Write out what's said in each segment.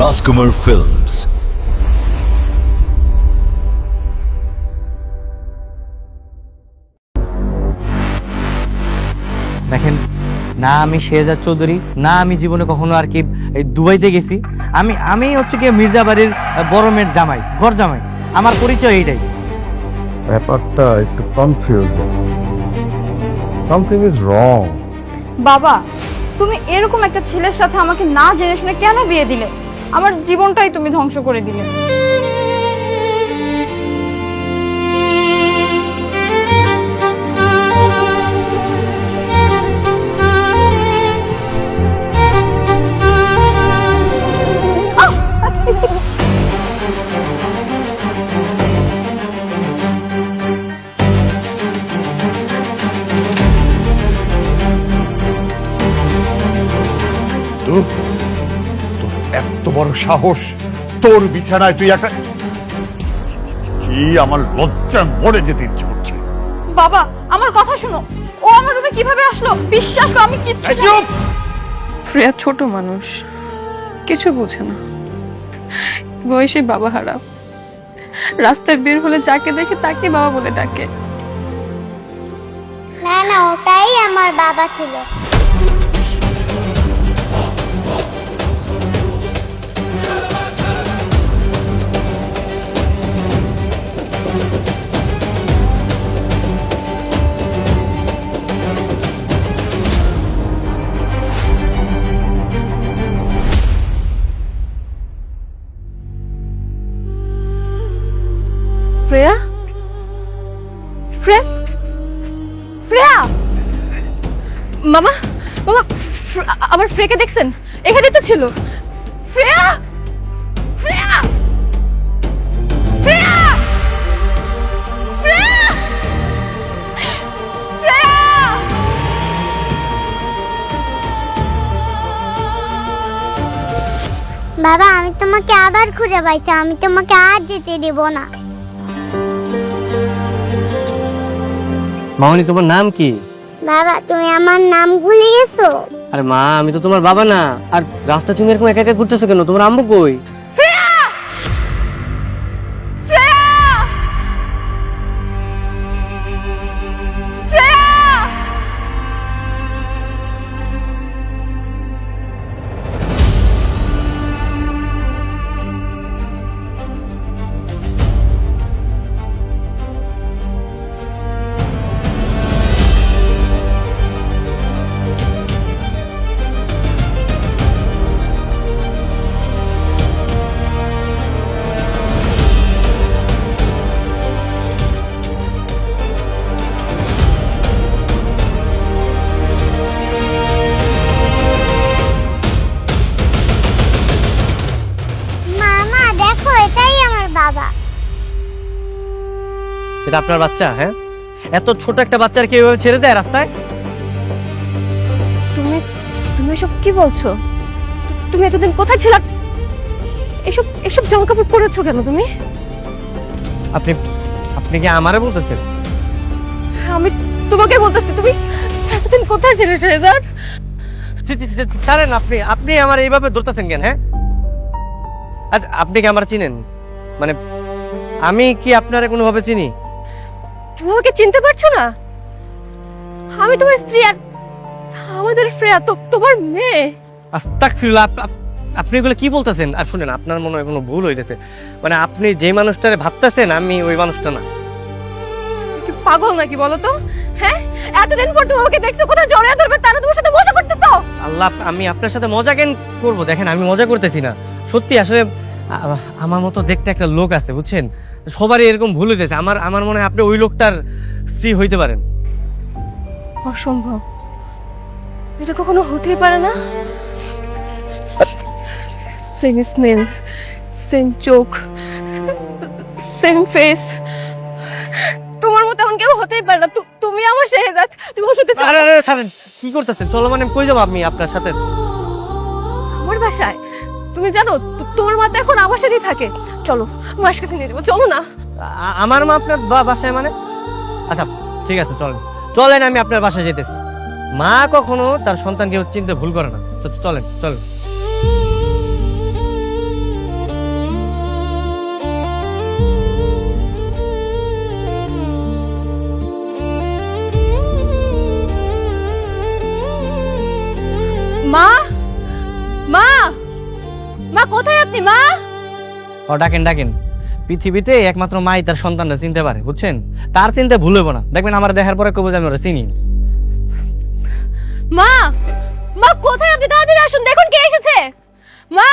রাজকুমার films. দেখেন, না আমি শেহজাদ চৌধুরী, না আমি জীবনে কখনো আর কি এই দুবাইতে গেছি। আমি আমি হচ্ছে কি মির্জা বাড়ির বড় মেয়ের জামাই, ঘর জামাই। আমার পরিচয় এইটাই। ব্যাপারটা একটু কনফিউজিং। Something is wrong. বাবা, তুমি এরকম একটা ছেলের সাথে আমাকে না জেনে শুনে কেন বিয়ে দিলে? আমার জীবনটাই তুমি ধ্বংস করে দিলে। তোর এত বড় সাহস, তোর বিছানায় তুই একটা আমার লজ্জায় মরে যেতে ইচ্ছে করছে। বাবা, আমার কথা শুনো। ও আমার রুমে কিভাবে আসলো? বিশ্বাস করো আমি কিচ্ছু জানি না। শ্রেয়া ছোট মানুষ, কিছু বোঝে না। বয়সে বাবা হারা, রাস্তায় বের হলে যাকে দেখে তাকে বাবা বলে ডাকে। না না, ওটাই আমার বাবা ছিল। শ্রেয়া, শ্রেয়া, শ্রেয়া, মামা মামা, আমার ফ্রেকে দেখছেন? এখানেই তো ছিল। শ্রেয়া, শ্রেয়া, শ্রেয়া, শ্রেয়া, শ্রেয়া। বাবা, আমি তোমাকে আবার খুঁজে পাইছি, আমি তোমাকে আর যেতে দেব না। মামনি, তোমার নাম কি? বাবা, তুমি আমার নাম ভুলে গেছো? আরে মা, আমি তো তোমার বাবা না। আর রাস্তা তুমি এরকম একা একা ঘুরতেছো কেন? তোমার আম্মু কই? শ্রেয়া, শ্রেয়া, শ্রেয়া। মামা দেখো, এটাই আমার বাবা। এটা আপনার বাচ্চা? হ্যাঁ, এত ছোট একটা বাচ্চার কি এভাবে ছেড়ে দেয় রাস্তায়? তুমি তুমি এসব কি বলছো? তুমি এতদিন কোথায় ছিলা? এসব এসব জামা কাপড় পরেছো কেন তুমি? আপনি আপনি কি আমারে বলতেছেন? আমি তোমাকে বলতেছি, তুমি এতদিন কোথায় ছিলে শেহজাদ? ছাড়েন। আপনি আপনি আমার এইভাবে ধরতেছেন কেন? হ্যাঁ, আচ্ছা, আপনি কি আমার চিনেন? মানে আমি কি আপনারে কোনোভাবে চিনি? তুমি আমাকে চিনতে পারছো না? আমি তোমার স্ত্রী, আর আমাদের শ্রেয়া তো তোমার মেয়ে। আস্তাগফিরুল্লাহ, আপনি এগুলো কি বলতেছেন? আর শুনেন, আপনার মনে হয় কোনো ভুল হইতেছে। মানে আপনি যে মানুষটারে ভাবতেছেন, আমি ওই মানুষটা না। কি পাগল নাকি বলো তো? হ্যাঁ, এতদিন পর তুমি আমাকে দেখছো, কোথায় জড়িয়ে ধরবে তারা তোমার সাথে মজা করতেছো। আল্লাহ, আমি আপনার সাথে মজা কেন করবো? দেখেন, আমি মজা করতেছি না, সত্যি। আসলে আমার মতো দেখতে একটা লোক আছে, বুঝছেন? সবারই এরকম ভুল হইতেছে। আমার মনে হয় আপনি ওই লোকটার স্ত্রী হইতে পারেন। অসম্ভব, এটা কখনো হতেই পারে না। সেম স্মেল, সেম চোখ, সেম ফেস। তোমার মতো এমন কেউ হতেই পারে না। তুমি আমার শেহজাদ, তুমি আমার সাথে আরে আরে ছাড়েন, কি করতেছেন? চলো, মানে কই যাবো আমি আপনার সাথে? আমার বাসায়। তুমি জানো তোমার মা তো এখন আমার সাথেই থাকে। চলো, মায়ের কাছে নিয়ে যাবো, চলো না। আমার মা আপনার বাসায় মানে? আচ্ছা ঠিক আছে, চলেন চলেন, আমি আপনার বাসায় যেতেছি। মা কখনো তার সন্তানকে চিনতে ভুল করে না। চলেন চলেন। কোথায় আপনি মা? ও ডাকেন ডাকেন, পৃথিবীতে একমাত্র মাই তার সন্তানরা চিনতে পারে, বুঝছেন? তার চিনতে ভুল হইব না, দেখবেন আমার দেখার পরে কবে আমি ওরা চিনি। মা, মা কোথায় আপনি? তাড়াতাড়ি আসুন, দেখুন কে এসেছে। মা,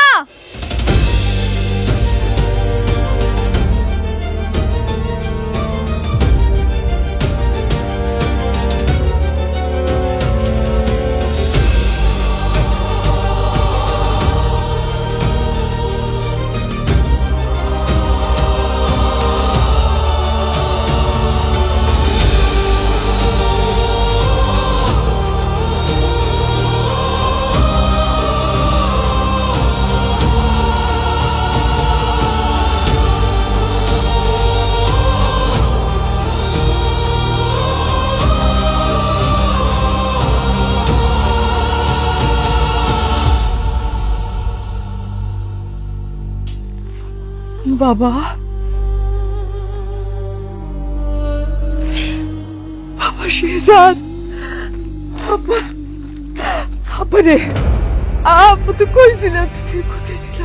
বাবা, বাবা শেহজাদ, আপা, আপা রে, আপু তো কইছিল তুই কোথায় ছিল?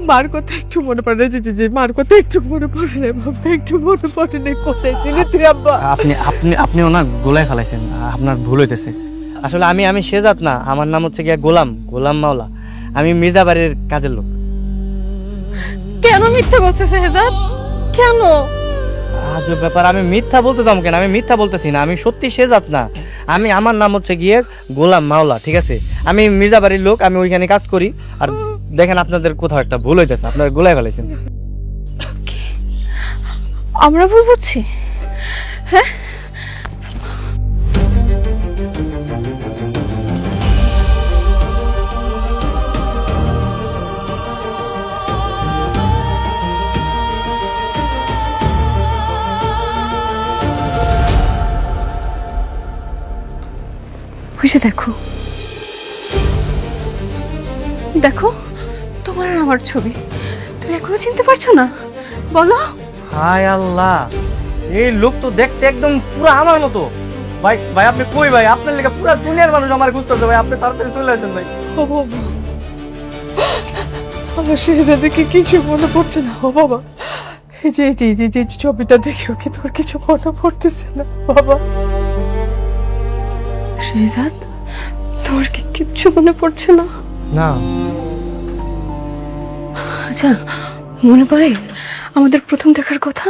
মার কথা একটু মনে পড়ে না, যে মার কথা একটু মনে পড়ে না বাবা, একটু মনে পড়ে না কোথায় ছিল তুই আব্বা? আপনি আপনি আপনি ওনা গোলায় ফেলাইছেন, আপনার ভুল হইতেছে। আসলে আমি শেজাত না, আমার নাম হচ্ছে গিয়া গোলাম, গোলাম মাওলা। আমি মির্জা বাড়ির কাজের লোক। কেন মিথ্যা বলছো শেহজাদ? কেন? আজব ব্যাপার, আমি মিথ্যা বলতেতাম কেন? আমি মিথ্যা বলতেছি না, আমি সত্যি শেজাত না। আমার নাম হচ্ছে গিয়ে গোলাম মাওলা, ঠিক আছে? আমি মির্জা বাড়ির লোক, আমি ওইখানে কাজ করি। আর দেখেন আপনাদের কোথাও একটা ভুল হইতেছে, আপনারা গোলায় ফেলাইছেন। আমরা ভুল বুঝছি? হ্যাঁ, বুঝে দেখো, দেখো তোমার আর আমার ছবি। তুমি এখনো চিনতে পারছো না? বলো। হায় আল্লাহ, এই লোক তো দেখতে একদম পুরো আমার মতো। ভাই ভাই আপনি কই ভাই? আপনার লেগে পুরো দুনিয়ার মানুষ আমার খুঁজতেছে ভাই, আপনি তাড়াতাড়ি চলে আসেন ভাই। ও বাবা, আমার শেহজাদকে কিছু মনে পড়ছে না। ও বাবা, এই যে এই যে ছবিটা দেখেও কি তোর কিছু মনে পড়তেছে না বাবা? শেহজাদ, তোমার কি কিচ্ছু মনে পড়ছে না? না। আচ্ছা, মনে পড়ে আমাদের প্রথম দেখার কথা?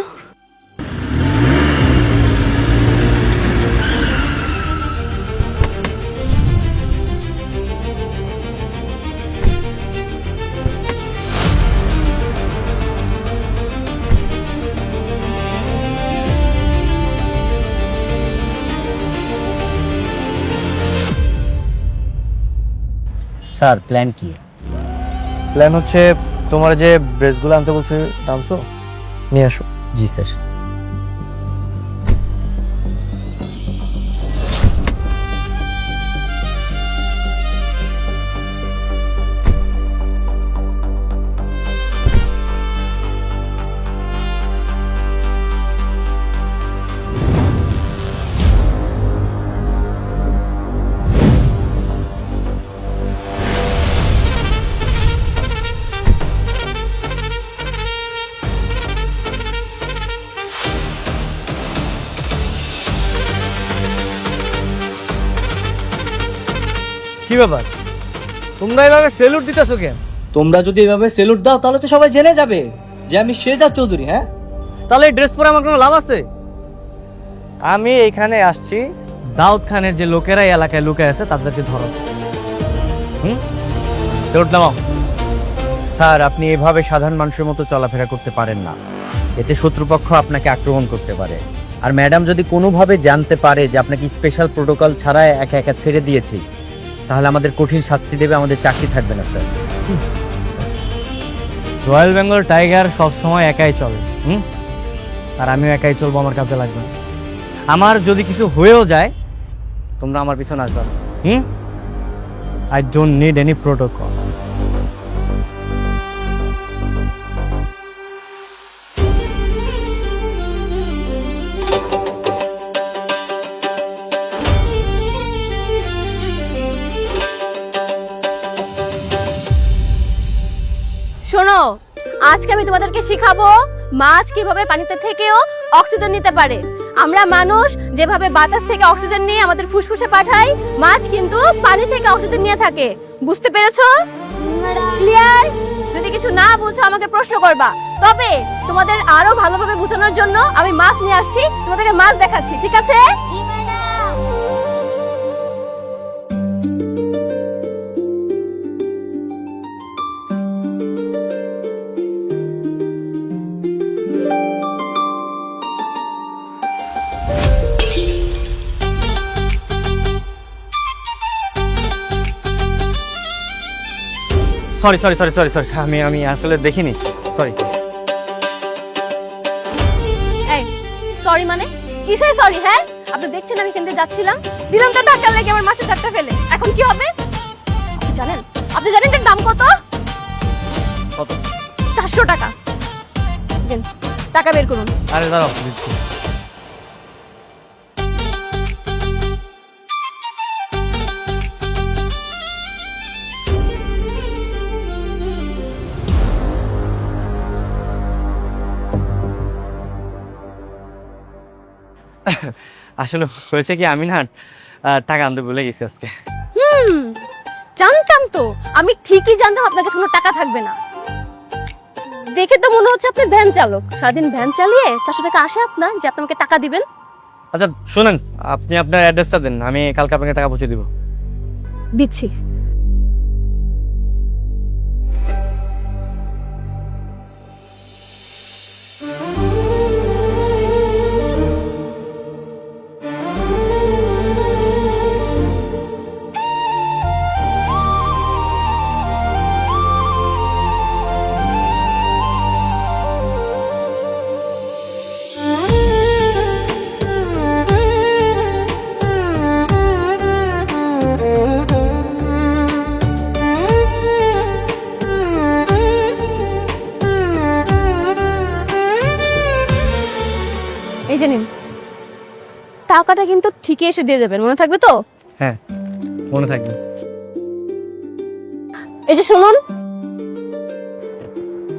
স্যার প্ল্যান কি? প্ল্যান হচ্ছে তোমার যে ড্রেসগুলো আনতে বলছে দামসো নিয়ে আসো। জি স্যার। কি ব্যাপার, তোমরা এভাবে সেলুট দিতেছো কেন? তোমরা যদি এভাবে সেলুট দাও তাহলে তো সবাই জেনে যাবে যে আমি শেহজাদ চৌধুরী। হ্যাঁ, তাহলে এই ড্রেস পরে আমার কোনো লাভ আছে? আমি এখানে আসছি দাউদ খানের যে লোকেরা এই এলাকায় লুকিয়ে আছে তাদেরকে ধরাচ্ছি। সেলুট নামাও। স্যার আপনি এভাবে সাধারণ মানুষের মতো চলাফেরা করতে পারেন না, এতে শত্রুপক্ষ আপনাকে আক্রমণ করতে পারে। আর ম্যাডাম যদি কোনোভাবে জানতে পারে যে আপনাকে স্পেশাল প্রোটোকল ছাড়া একা একা ছেড়ে দিয়েছি, তাহলে আমাদের কঠিন শাস্তি দেবে, আমাদের চাকরি থাকবে না স্যার। রয়্যাল বেঙ্গল টাইগার সবসময় একাই চলে, আর আমিও একাই চলবো, আমার কাছে লাগবে না। আমার যদি কিছু হয়েও যায় তোমরা আমার পিছনে আসবে না। I don't need any protocol. শোনো, আজকে আমি তোমাদেরকে শেখাবো মাছ কিভাবে পানিতে থেকেও অক্সিজেন নিতে পারে। আমরা মানুষ যেভাবে বাতাস থেকে অক্সিজেন নিয়ে আমাদের ফুসফুসে পাঠাই, মাছ কিন্তু পানি থেকে অক্সিজেন নিয়ে থাকে। বুঝতে পেরেছো? ক্লিয়ার? যদি কিছু না বুঝো আমাকে প্রশ্ন করবা। তবে তোমাদের আরো ভালোভাবে বোঝানোর জন্য আমি মাছ নিয়ে আসছি, তোমাদেরকে মাছ দেখাচ্ছি, ঠিক আছে? Sorry sorry sorry sorry sorry, আমি আসলে দেখিনি, সরি। এই সরি মানে কিসের সরি? হ্যাঁ, আপনি দেখছেন আমি এখান থেকে যাচ্ছিলাম, দিলাম তো ধাক্কা লেগে আমার মাছের ধাক্কা ফেলে। এখন কি হবে আপনি জানেন এর দাম কত? কত? 400 টাকা। দেন, টাকা বের করুন। আরে দাঁড়াও, দিচ্ছি। আসলে হয়েছে কি, আমি না টাকা আনতে ভুলে গেছি আজকে। জানতাম তো, আমি ঠিকই জানতাম আপনার কাছে কোনো টাকা থাকবে না। দেখে তো মনে হচ্ছে আপনি ভ্যান চালক, সারাদিন ভ্যান চালিয়ে 400 টাকা আসে আপনার, যে আপনি আমাকে টাকা দিবেন। আচ্ছা শোনেন, আপনি আপনার অ্যাড্রেসটা দেন, আমি কালকে আপনাকে টাকা পৌঁছে দিব। দিচ্ছি। এই যে নিন, টাকাটা কিন্তু ঠিকই এসে দিয়ে যাবেন, মনে থাকবে তো? হ্যাঁ, মনে থাকবে। এই যে শুনুন,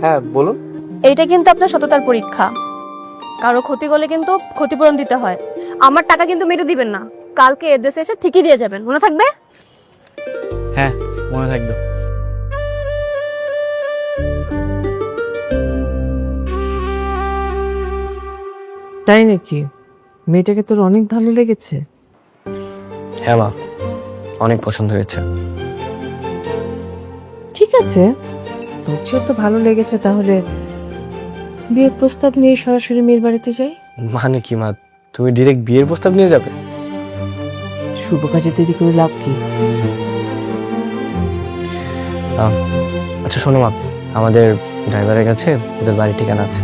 হ্যাঁ বলুন। এইটা কিন্তু আপনার সততার পরীক্ষা। কারো ক্ষতি করলে কিন্তু ক্ষতিপূরণ দিতে হয়। আমার টাকা কিন্তু মেরে দিবেন না, কালকে এড্রেসে এসে ঠিকই দিয়ে যাবেন, মনে থাকবে? হ্যাঁ, মনে থাকবে। তাই নাকি? মেয়েটাকে তোর অনেক ভালো লেগেছে? হ্যাঁ মা, অনেক পছন্দ হয়েছে। ঠিক আছে, তোর চেয়েও তো ভালো লেগেছে, তাহলে বিয়ের প্রস্তাব নিয়ে সরাসরি মেয়ের বাড়িতে যাই। মানে কি মা, তুমি ডিরেক্ট বিয়ের প্রস্তাব নিয়ে যাবে? শুভ কাজে দেরি করে লাভ কি? আচ্ছা শোনো মা, আমাদের ড্রাইভারের কাছে ওদের বাড়ির ঠিকানা আছে।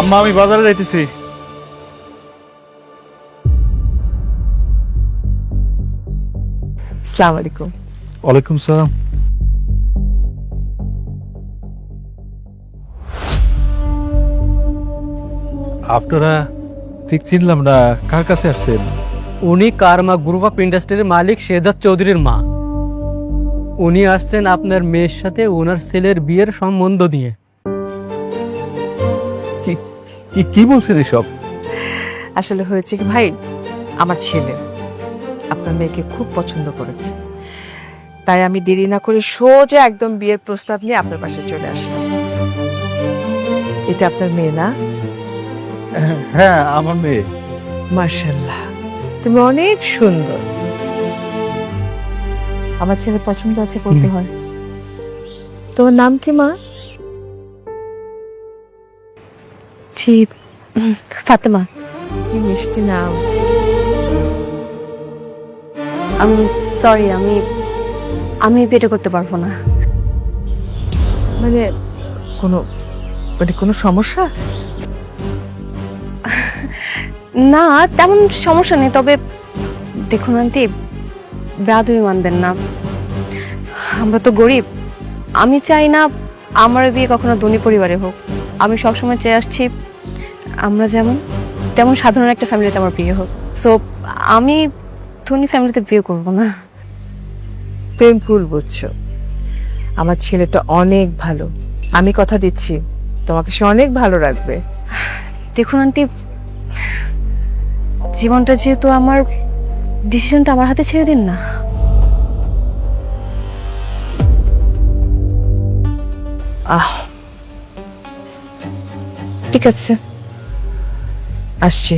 আম্মা, আমি বাজারে যাইতেছি। আসসালামু আলাইকুম। ওয়ালাইকুম সালাম। আপনারা ঠিক চিনলাম না, কার কাছে আসছেন? উনি কারমা গ্রুপ অফ ইন্ডাস্ট্রির মালিক শেহজাদ চৌধুরীর মা। উনি আসছেন আপনার মেয়ের সাথে ওনার ছেলের বিয়ের সম্বন্ধ নিয়ে। কি বলছেন এসব? আসলে হয়েছে কি ভাই, আমার ছেলে আপনার মেয়েকে খুব পছন্দ করেছে, তাই আমি দেরি না করে সোজা একদম বিয়ের প্রস্তাব নিয়ে আপনার পাশে চলে আসলাম। এটা আপনার মেয়ে না? হ্যাঁ, আমার মেয়ে। মাশাআল্লাহ, তুমি অনেক সুন্দর। আমার ছেলে পছন্দ আছে করতে হয়। তোমার নাম কি মা? জি, ফাতেমা। কি মিষ্টি নাম। সরি, আমি বিয়ে করতে পারবো না। মানে কোনো কোনো সমস্যা? না, তেমন সমস্যা নেই, তবে দেখুন আন্টি, বেয়াদবি মানবেন না, আমরা তো গরিব। আমি চাই না আমার বিয়ে কখনো ধনী পরিবারে হোক। আমি সবসময় চেয়ে আসছি আমরা যেমন তেমন সাধারণ একটা ফ্যামিলিতে আমার বিয়ে হোক। সো আমি ধনী ফ্যামিলিতে বিয়ে করব না। তুমি ভুল বুঝছো, আমার ছেলেটা অনেক ভালো, আমি কথা দিচ্ছি তোমাকে সে অনেক ভালো রাখবে। দেখুন আন্টি, জীবনটা যেহেতু আমার, ডিসিশনটা আমার হাতে ছেড়ে দিন না। ঠিক আছে, আসছি।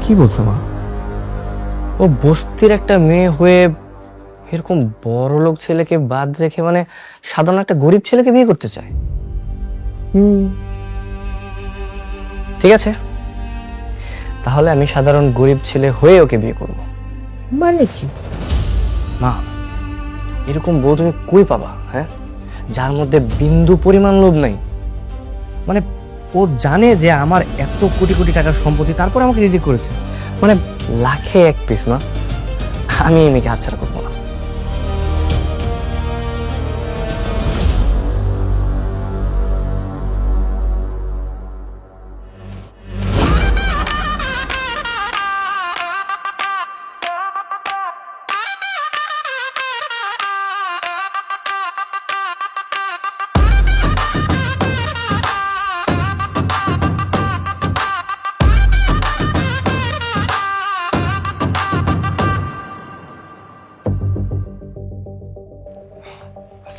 কি বলছো মা? ও বস্তির একটা মেয়ে হয়ে এরকম বড় লোক ছেলেকে বাদ রেখে মানে সাধারণ একটা গরিব ছেলেকে বিয়ে করতে চায়? ঠিক আছে, তাহলে আমি সাধারণ গরিব ছেলে হয়ে ওকে বিয়ে করব। মানে কি? মা, এরকম বউ তুমি কই পাবা? হ্যাঁ, যার মধ্যে বিন্দু পরিমাণ লোভ নাই। মানে ও জানে যে আমার এত কোটি কোটি টাকার সম্পত্তি, তারপর আমাকে রিজেক্ট করেছে। মানে লাখে এক পিস। মা, আমি এই মেয়েকে হাতছাড়া করবো না।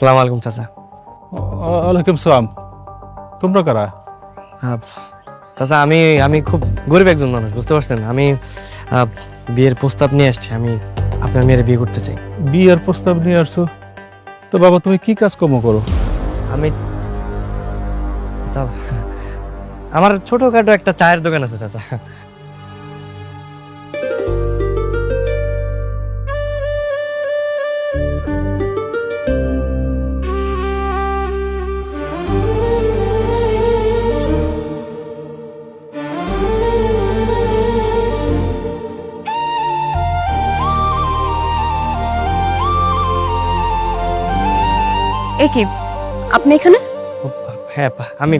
আসসালামু আলাইকুম চাচা। ওয়ালাইকুম সালাম। তোমরা কারা? চাচা, আমি খুব গরিব একজন মানুষ, বুঝতে পারছেন? আমি বিয়ের প্রস্তাব নিয়ে আসছি। আমি আপনার মেয়ের বিয়ে করতে চাই। বিয়ের প্রস্তাব নিয়ে আসছো? তো বাবা, তুমি কি কাজকর্ম করো? আমি চাচা, আমার ছোটখাটো একটা চায়ের দোকান আছে চাচা। এ কি, আপনি এখানে? হ্যাঁ, আমি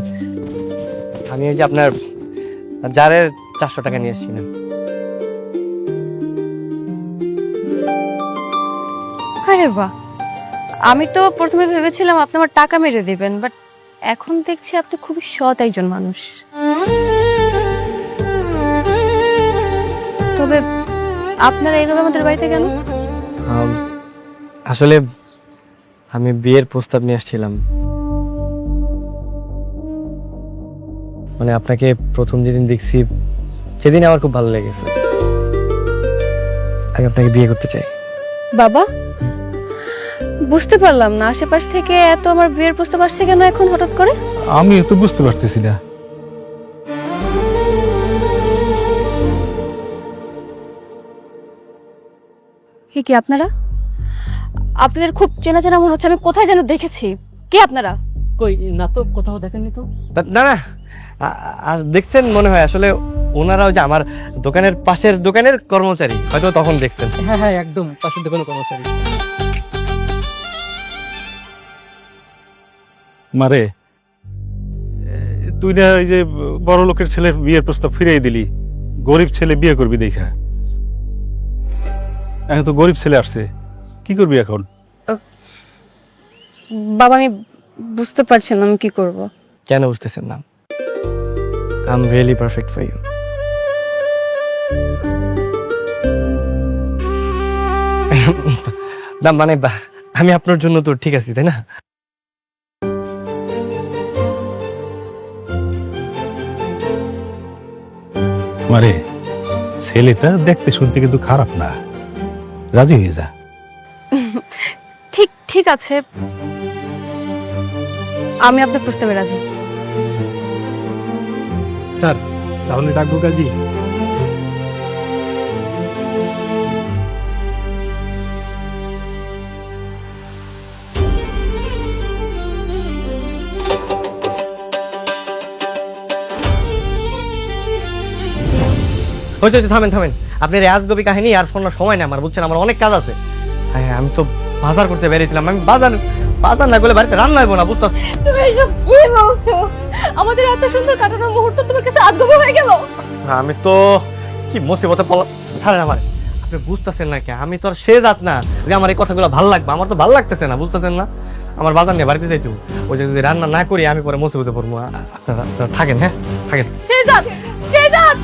ওই যে আপনার জারের 400 টাকা নিয়ে এসেছিলাম। আরে বাহ, আমি তো প্রথমে ভেবেছিলাম আপনি আমার টাকা মেরে দিবেন, বাট এখন দেখছি আপনি খুবই সৎ একজন মানুষ। তবে আপনারা এইভাবে আমাদের বাড়িতে কেন? আসলে আমি বিয়ের প্রস্তাব নিয়ে আসছিলাম। মানে আপনাকে প্রথম যেদিন দেখছি সেদিন আমার খুব ভালো লেগেছে। আমি আপনাকে বিয়ে করতে চাই। বাবা, বুঝতে পারলাম না, আশেপাশ থেকে এত আমার বিয়ের প্রস্তাব আসছে কেন এখন হঠাৎ করে? আমি তো বুঝতে পারতেছি না। কি আপনারা? আপনাদের খুব চেনা চেনা মনে হচ্ছে, আমি কোথায় যেন দেখেছি। কে আপনারা? কই না তো, কোথাও দেখেননি তো। না না, আজ দেখছেন মনে হয়। আসলে ওনারাও যে আমার দোকানের পাশের দোকানের কর্মচারী, হয়তো তখন দেখছেন। হ্যাঁ হ্যাঁ, একদম পাশের দোকানে কর্মচারী। মারে, তুই না ওই যে বড় লোকের ছেলের বিয়ের প্রস্তাব ফিরিয়ে দিলি, গরিব ছেলে বিয়ে করবি দেখা। এখন তো গরিব ছেলে আসছে, কি করবি এখন? বাবা, আমি বুঝতে পারছি না আমি কি করব। কেন বুঝতেছেন না? I am really perfect for you. না মানে আমি আপনার জন্য তো ঠিক আছি, তাই না? মারে, ছেলেটা দেখতে শুনতে কিন্তু খারাপ না, রাজি হয়ে যা। ঠিক আছে, আমি আপনার প্রস্তাবে রাজি। স্যার তাহলে ডাকবো কাজী? হয়েছে থামেন থামেন, আপনার এই আজগবি কাহিনী আর শোনার সময় না আমার, বুঝছেন? আমার অনেক কাজ আছে। হ্যাঁ আমি তো বাজার করতে বেরিয়েছিলাম, আমি বাজার বাজার না করলে বাড়িতে রান্না হইব না, বুঝতে পারছি? তুমি এসব কি বলছো? আমাদের এত সুন্দর কাটানো মুহূর্ত তোমার কাছে আজগবি হয়ে গেল? আমি তো কি মুসিবতে পড়লাম ছাড়েন আমার। আপনি বুঝতেছেন না কে, আমি তো আর সে জাত না যে আমার এই কথাগুলো ভালো লাগবে। আমার তো ভালো লাগতেছে না, বুঝতেছেন না? আমার বাজার নিয়ে বাড়িতে যাইতে ওই যে যদি রান্না না করি আমি পরে মুসিবতে পড়বো। আপনারা থাকেন, হ্যাঁ থাকেন। শেহজাদ, শেহজাদ!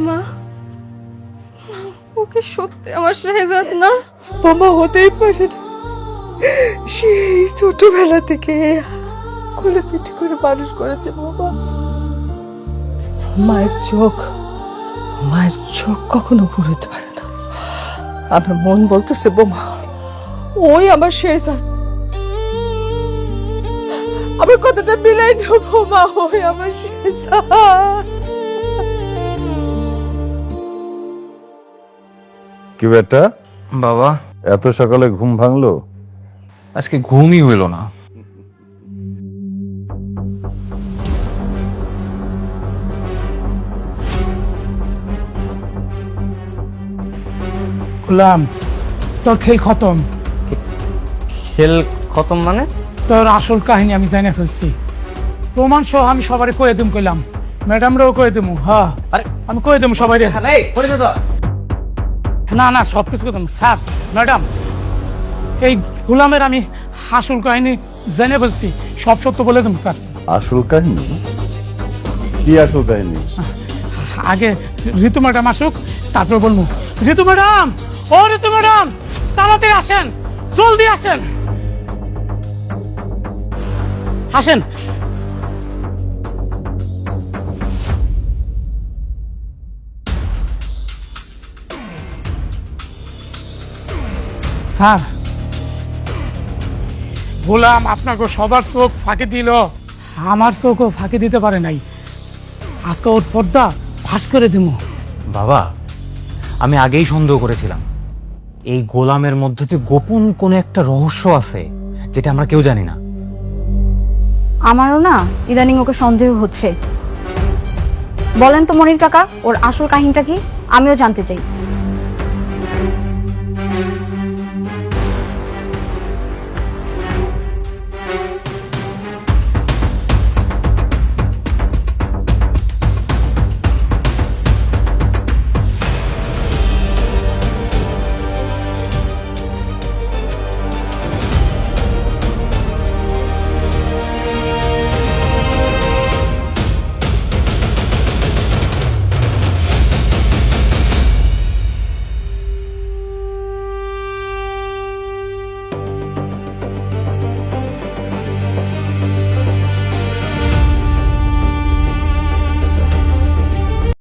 মা, ওকে সত্যি আমার শেহজাদ না? বোমা হতেই পারে না। সেই ছোটবেলা থেকে কোলে পিঠে করে মানুষ করেছে বাবা। মায়ের চোখ কখনো ঘুরতে পারে না। আমার মন বলতেছে বোমা ওই আমার শেহজাদ। আমার কথাটা মিলাই না বোমা, ওই আমার শেহজাদ। কি বেটা, বাবা, এত সকালে ঘুম ভাঙলো? আজকে ঘুমই হইল না। গোলাম, তোর খেল খতম। খেল খতম মানে? তোর আসল কাহিনী আমি জানে ফেলছি। প্রমাণ সহ আমি সবারে কয়ে দিম কইলাম, ম্যাডামরাও কয়ে দিমু। হ্যাঁ আরে আমি কয়ে দিমু সবাই। তো না না সব কিছু কইতাম। স্যার, ম্যাডাম, এই গোলামের আমি আসল কাহিনী জেনে ফেলছি, সব সত্য বলে দেবো স্যার। আসল কাহিনী? কি আসল কাহিনী? আগে ঋতু ম্যাডাম আসুক, তারপর বলবো। ঋতু ম্যাডাম, ও ঋতু ম্যাডাম, তাড়াতাড়ি আসেন, জলদি আসেন, আসেন। স্যার, গোলাম আপনাকে সবার চোখ ফাঁকি দিল, আমার চোখও ফাঁকি দিতে পারে নাই। আজকে ওর পর্দা ফাঁস করে দিব। বাবা, আমি আগেই সন্দেহ করেছিলাম এই গোলামের মধ্যে যে গোপন কোনো একটা রহস্য আছে যেটা আমরা কেউ জানি না। আমারও না ইদানিং ওকে সন্দেহ হচ্ছে। বলেন তো মনির কাকা, ওর আসল কাহিনীটা কি? আমিও জানতে চাই।